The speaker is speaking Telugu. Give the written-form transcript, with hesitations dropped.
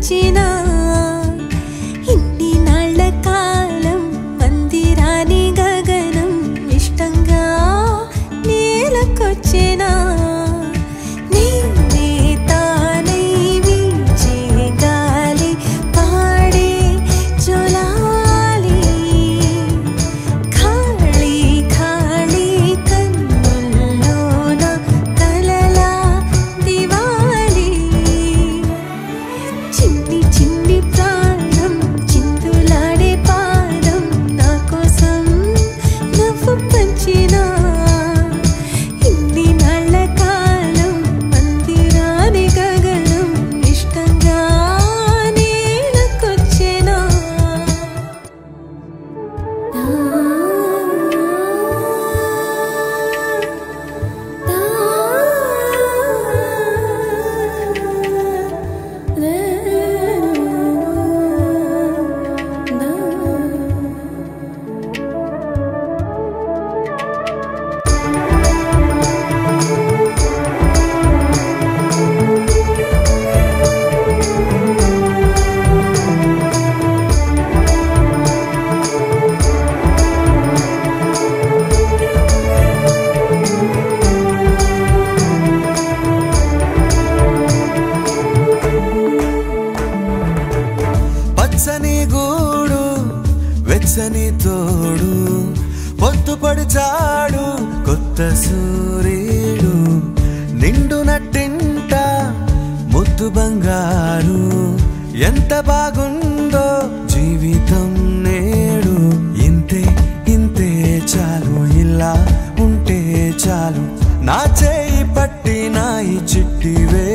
పంచినా ఇన్ని నాళ్ళ కాలం మందిరాని గగనం ఇష్టంగా నేలకొచ్చినా నేనే తానై వీచే గాలి పాడే జోలాలి ఖాళీ ఖాళీ కన్నుల్లోన కలలా దివాలి చిన్ని చిన్ని ప్రాణం చిందులాడే పాదం నా కోసం నవ్వు పంచినా ఇన్ని నాళ్ళ కాలం మందిరాని గగనం ఇష్టంగా నేలకొచ్చినా పచ్చని గూడు వెచ్చని తోడు పొద్దుపడి చాడు కొత్త సూర్యుడు నిండు నట్టింట ముద్దు బంగారు ఎంత బాగుందో జీవితం నేడు ఇంతే ఇంతే చాలు ఇలా ఉంటే చాలు నా చేయి పట్టి నా ఈ చిట్టి వే